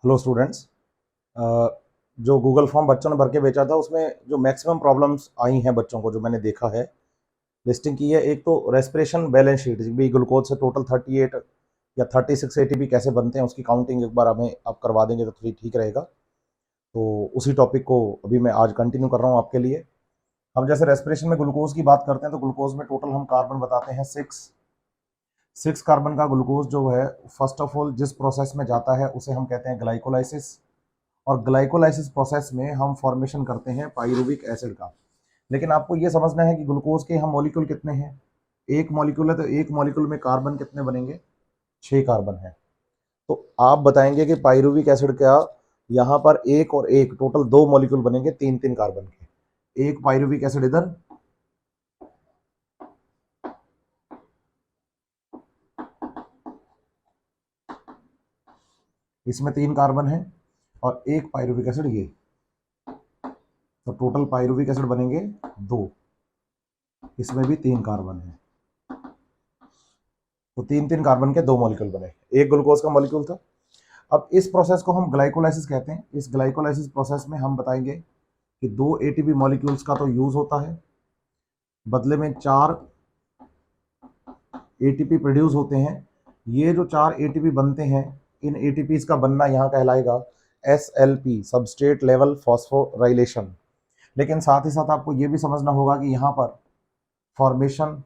Hello students. जो Google form बच्चों ने भर के बेचा था उसमें जो मैक्सिमम प्रॉब्लम्स आई हैं बच्चों को, जो मैंने देखा है, लिस्टिंग की है। एक तो रेस्पिरेशन बैलेंस शीट भी, ग्लूकोज से टोटल 38 या 36 एटीपी कैसे बनते हैं उसकी काउंटिंग एक बार हमें आप करवा देंगे तो थोड़ी ठीक रहेगा। तो उसी टॉपिक को अभी मैं आज कंटिन्यू कर रहा हूँ आपके लिए। हम जैसे रेस्पिरेशन में ग्लूकोज की बात करते हैं तो ग्लूकोज में टोटल हम कार्बन बताते हैं 6 कार्बन का ग्लूकोज जो है, फर्स्ट ऑफ ऑल जिस प्रोसेस में जाता है उसे हम कहते हैं ग्लाइकोलाइसिस। और ग्लाइकोलाइसिस प्रोसेस में हम फॉर्मेशन करते हैं पाइरुविक एसिड का। लेकिन आपको ये समझना है कि ग्लूकोज के हम मॉलिक्यूल कितने हैं। एक मॉलिक्यूल है तो एक मॉलिक्यूल में कार्बन कितने बनेंगे? 6 कार्बन है। तो आप बताएंगे कि पाइरुविक एसिड का यहाँ पर एक और एक टोटल 2 मॉलिक्यूल बनेंगे, 3-3 कार्बन के। एक पाइरुविक एसिड इधर, इसमें 3 कार्बन है, और एक पाइरुविक एसिड ये। तो टोटल पाइरुविक एसिड बनेंगे 2। इसमें भी 3 कार्बन है, तो 3-3 कार्बन के 2 मॉलिक्यूल बने। एक ग्लूकोज का मॉलिक्यूल था। अब इस प्रोसेस को हम ग्लाइकोलाइसिस कहते हैं। इस ग्लाइकोलाइसिस प्रोसेस में हम बताएंगे कि 2 एटीपी मॉलिक्यूल्स का तो यूज होता है, बदले में 4 एटीपी प्रोड्यूस होते हैं। ये जो 4 एटीपी बनते हैं, इन एटीपीज का बनना यहाँ कहलाएगा SLP, सबस्ट्रेट लेवल फॉस्फोराइलेशन। लेकिन साथ ही साथ आपको ये भी समझना होगा कि यहाँ पर फॉर्मेशन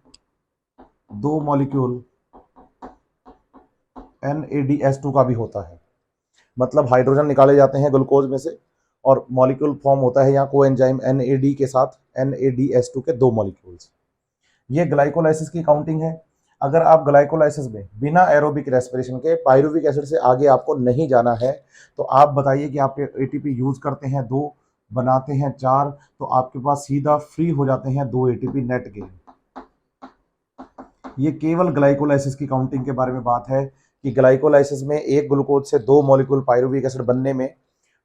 2 मॉलिक्यूल NADH2 का भी होता है। मतलब हाइड्रोजन निकाले जाते हैं ग्लूकोज में से और मॉलिक्यूल फॉर्म होता है यहाँ कोएंजाइम NAD के साथ NADH2 के 2 मॉलिक्यूल्स। ये ग्लाइकोलाइसिस की काउंटिंग है। अगर आप ग्लाइकोलाइसिस में बिना एरोबिक रेस्पिरेशन के पाइरुविक एसिड से आगे आपको नहीं जाना है, तो आप बताइए कि आप एटीपी यूज करते हैं 2, बनाते हैं 4, तो आपके पास सीधा फ्री हो जाते हैं 2 एटीपी नेट गेन। ये केवल ग्लाइकोलाइसिस की काउंटिंग के बारे में बात है कि ग्लाइकोलाइसिस में एक ग्लूकोज से 2 मॉलिक्यूल पाइरुविक एसिड बनने में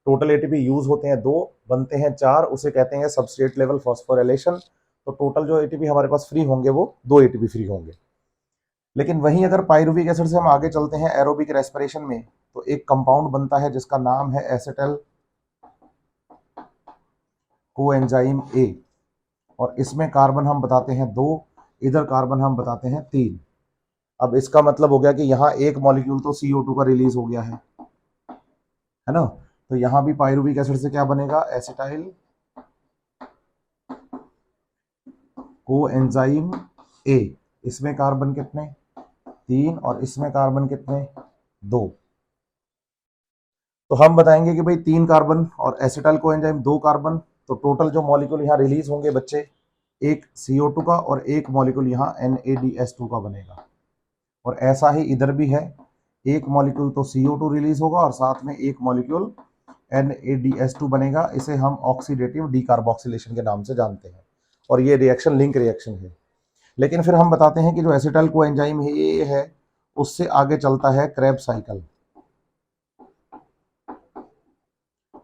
टोटल एटीपी यूज होते हैं 2, बनते हैं 4, उसे कहते हैं सबस्ट्रेट लेवल फॉस्फोराइलेशन। तो टोटल जो एटीपी हमारे पास फ्री होंगे वो 2 एटीपी फ्री होंगे। लेकिन वहीं अगर पाइरुविक एसिड से हम आगे चलते हैं एरोबिक रेस्पिरेशन में, तो एक कंपाउंड बनता है जिसका नाम है एसिटाइल कोएंजाइम ए। और इसमें कार्बन हम बताते हैं 2, इधर कार्बन हम बताते हैं 3। अब इसका मतलब हो गया कि यहाँ एक मॉलिक्यूल तो CO2 का रिलीज हो गया है ना। तो यहाँ भी पाइरुविक एसिड से क्या बनेगा? Acetyl coenzyme A. इसमें कार्बन कितने? 3, और इसमें कार्बन कितने? 2। तो हम बताएंगे कि भाई 3 कार्बन और एसिटाइल कोएंजाइम 2 कार्बन, तो टोटल जो मॉलिक्यूल यहाँ रिलीज होंगे बच्चे, एक CO2 का और एक मॉलिक्यूल यहाँ NADH2 का बनेगा। और ऐसा ही इधर भी है, एक मॉलिक्यूल तो CO2 रिलीज होगा और साथ में एक मॉलिक्यूल NADH2 बनेगा। इसे हम ऑक्सीडेटिव डीकार्बोक्सिलेशन के नाम से जानते हैं, और ये रिएक्शन लिंक रिएक्शन है। लेकिन फिर हम बताते हैं कि जो एसिटाइल कोएंजाइम है ये है, उससे आगे चलता है क्रेब साइकिल।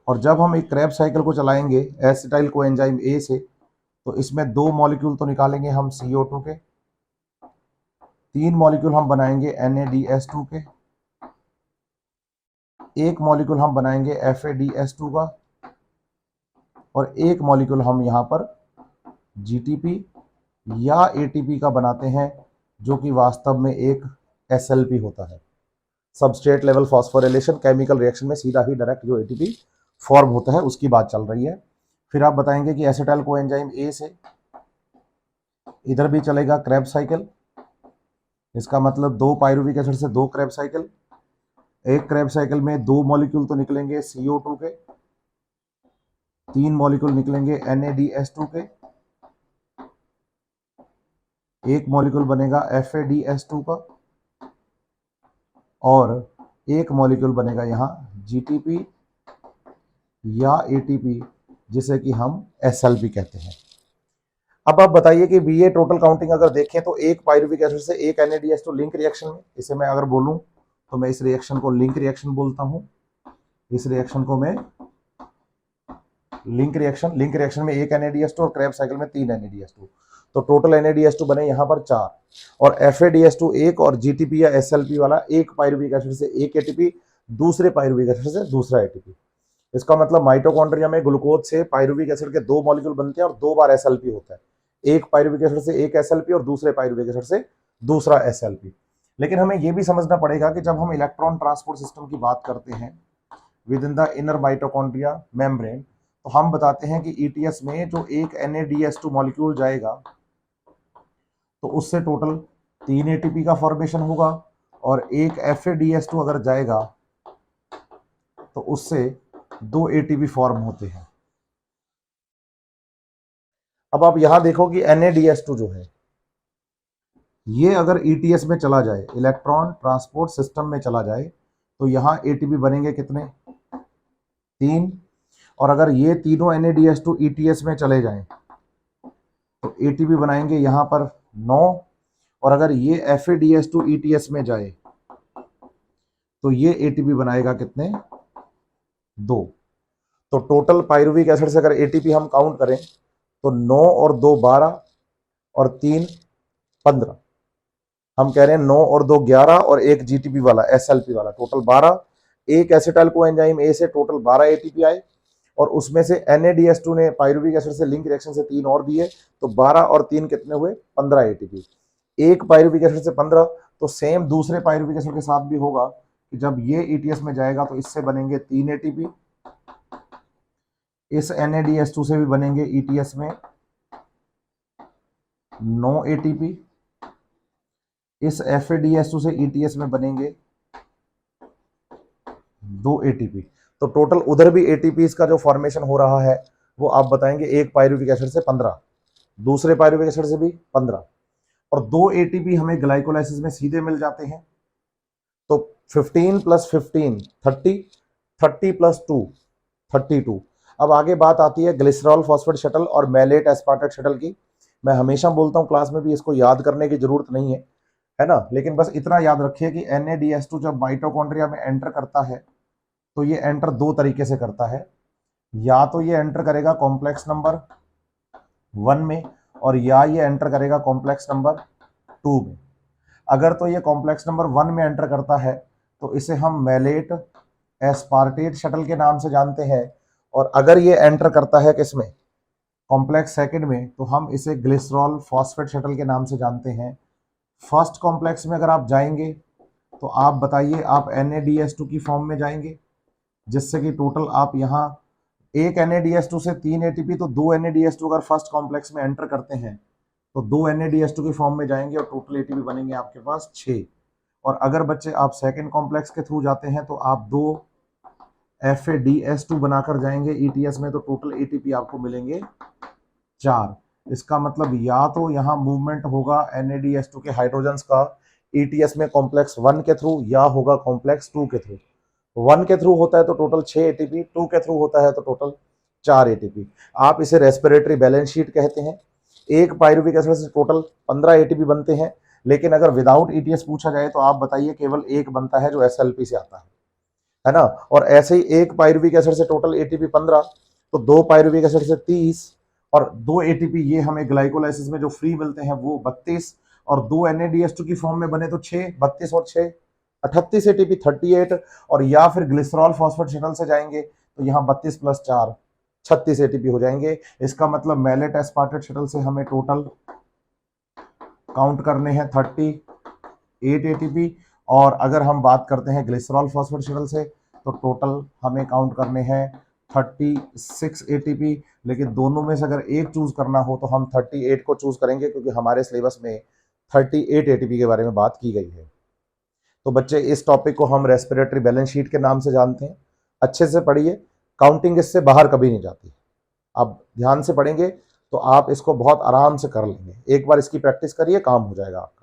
और जब हम एक क्रेब साइकिल को चलाएंगे एसिटाइल कोएंजाइम ए से, तो इसमें 2 मॉलिक्यूल तो निकालेंगे हम CO2 के, 3 मॉलिक्यूल हम बनाएंगे NADH2 के, एक मॉलिक्यूल हम बनाएंगे FADH2 का, और एक मॉलिक्यूल हम यहाँ पर GTP या ATP का बनाते हैं, जो कि वास्तव में एक SLP होता है, substrate level phosphorylation. Chemical reaction में सीधा ही डायरेक्ट जो ATP फॉर्म होता है उसकी बात चल रही है। फिर आप बताएंगे कि एसिटाइल कोएंजाइम ए से इधर भी चलेगा क्रेब साइकिल। इसका मतलब 2 पाइरुविक एसिड से 2 क्रेब साइकिल। एक क्रेब साइकिल में 2 मॉलिक्यूल तो निकलेंगे CO2 के, 3 मॉलिक्यूल निकलेंगे NADH2 के, एक मॉलिक्यूल बनेगा FADH2 का, और एक मॉलिक्यूल बनेगा यहाँ GTP या ATP, जिसे कि हम SLP कहते हैं। अब आप बताइए कि BA टोटल काउंटिंग अगर देखें तो एक पाइरुविक एसिड से एक NADH2 लिंक रिएक्शन में, इसे मैं अगर बोलूं तो मैं इस रिएक्शन को लिंक रिएक्शन बोलता हूं। इस रिएक्शन को मैं लिंक रिएक्शन में एक NADH2 और क्रेब साइकिल में 3 NADH2, तो टोटल NADH2 बने यहाँ पर 4, और FADH2 एक, और GTP या SLP वाला एक पाइरुविक एसिड से एक ATP, दूसरे पायरुविक एसिड से दूसरा एटीपी। इसका मतलब माइटोकॉन्ड्रिया में ग्लूकोज से पायरुविक एसिड के 2 मॉलिक्यूल बनते हैं और 2 बार एसएलपी होता है, एक पायरुविक एसिड से एक एसएलपी और दूसरे पायरुविक एसिड से दूसरा एसएलपी। लेकिन हमें यह भी समझना पड़ेगा कि जब हम इलेक्ट्रॉन ट्रांसपोर्ट सिस्टम की बात करते हैं with in the inner mitochondria membrane, तो हम बताते हैं कि ईटीएस में जो एक NADH2 मॉलिक्यूल जाएगा तो उससे टोटल 3 एटीपी का फॉर्मेशन होगा, और एक FADH2 अगर जाएगा तो उससे 2 एटीपी फॉर्म होते हैं। अब आप यहां देखो कि NADH2 जो है ये अगर ETS में चला जाए, इलेक्ट्रॉन ट्रांसपोर्ट सिस्टम में चला जाए, तो यहां एटीपी बनेंगे कितने? 3। और अगर ये तीनों NADH2 ETS में चले जाएं तो एटीपी बनाएंगे यहां पर 9। और अगर ये FADH2 ETS में जाए तो ये एटीपी बनाएगा कितने? 2। तो टोटल पायरुविक एसिड से अगर एटीपी हम काउंट करें तो 9 और 2 12 और 3 15। हम कह रहे हैं 9 और 2 11 और एक जीटीपी वाला एसएलपी वाला, टोटल 12। एक एसिटाइल कोएंजाइम ए से टोटल 12 एटीपी आए, और उसमें से NADH2 ने पायरुविक एसिड से लिंक रिएक्शन से 3 और दिए, तो 12 और 3 कितने हुए? 15 एटीपी। एक पायरुविक एसिड से 15, तो सेम दूसरे पायरुविक एसिड के साथ भी होगा कि जब ये ETS में जाएगा तो इससे बनेंगे 3 एटीपी, इस NADH2 से भी बनेंगे ETS में 9 एटीपी, इस FADH2 से ETS में बनेंगे 2 एटीपी। तो टोटल उधर भी एटीपीज का जो फॉर्मेशन हो रहा है वो आप बताएंगे एक पायरुविक एसिड से 15, दूसरे पायरुविक एसिड से भी 15, और 2 एटीपी हमें ग्लाइकोलाइसिस में सीधे मिल जाते हैं। तो 15 + 15 30, 30 + 2 32। अब आगे बात आती है ग्लिसरॉल फॉस्फेट शटल और मैलेट एस्पार्टेट शटल की। मैं हमेशा बोलता हूँ क्लास में भी, इसको याद करने की जरूरत नहीं है ना, लेकिन बस इतना याद रखिए कि NADH2 जब माइटोकॉन्ड्रिया में एंटर करता है तो ये एंटर 2 तरीके से करता है। या तो ये एंटर करेगा कॉम्प्लेक्स नंबर 1 में, और या ये एंटर करेगा कॉम्प्लेक्स नंबर 2 में। अगर तो ये कॉम्प्लेक्स नंबर 1 में एंटर करता है तो इसे हम मैलेट एस्पार्टेट शटल के नाम से जानते हैं, और अगर ये एंटर करता है किसमें? कॉम्प्लेक्स सेकंड में, तो हम इसे ग्लिसरॉल फॉस्फेट शटल के नाम से जानते हैं। फर्स्ट कॉम्प्लेक्स में अगर आप जाएंगे तो आप बताइए, आप NADH2 की फॉर्म में जाएंगे, जिससे कि टोटल आप यहाँ एक NADH2 से 3 एटीपी, तो 2 NADH2 अगर फर्स्ट कॉम्प्लेक्स में एंटर करते हैं तो 2 NADH2 की फॉर्म में जाएंगे और टोटल एटीपी बनेंगे आपके पास 6। और अगर बच्चे आप सेकंड कॉम्प्लेक्स के थ्रू जाते हैं तो आप 2 FADH2 बनाकर जाएंगे ETS में, तो टोटल एटीपी आपको मिलेंगे 4। इसका मतलब या तो यहाँ मूवमेंट होगा NADH2 के हाइड्रोजन्स का ETS में कॉम्प्लेक्स 1 के थ्रू, या होगा कॉम्प्लेक्स 2 के थ्रू। 1 के थ्रू होता है तो टोटल 6 एटीपी, 2 के थ्रू होता है तो टोटल 4 एटीपी। आप इसे रेस्पिरेटरी बैलेंस शीट कहते हैं। एक पायरुविक एसिड से टोटल 15 एटीपी बनते हैं, लेकिन अगर विदाउट ETS पूछा जाए तो आप बताइए केवल एक बनता है जो SLP से आता है ना। और ऐसे ही एक पायरुविक एसिड से टोटल एटीपी 15, तो 2 पायरुविक एसिड से 30, और 2 एटीपी ये हमें ग्लाइकोलाइसिस में जो फ्री मिलते हैं वो 32, और 2 NADH2 की फॉर्म में बने तो 6, 32 और 6 38 एटीपी 38, और या फिर ग्लिसरॉल फॉस्फेट शटल से जाएंगे तो यहाँ 32 + 4 36 एटीपी हो जाएंगे। इसका मतलब मैलेट एस्पार्टेट शटल से हमें टोटल काउंट करने हैं 38 एटीपी, और अगर हम बात करते हैं ग्लिसरॉल फॉस्फेट शटल से तो टोटल हमें काउंट करने हैं 36 एटीपी। लेकिन दोनों में से अगर एक चूज करना हो तो हम 38 को चूज करेंगे, क्योंकि हमारे सिलेबस में 38 एटीपी के बारे में बात की गई है। तो बच्चे इस टॉपिक को हम रेस्पिरेटरी बैलेंस शीट के नाम से जानते हैं। अच्छे से पढ़िए, काउंटिंग इससे बाहर कभी नहीं जाती। आप ध्यान से पढ़ेंगे तो आप इसको बहुत आराम से कर लेंगे। एक बार इसकी प्रैक्टिस करिए, काम हो जाएगा आपका।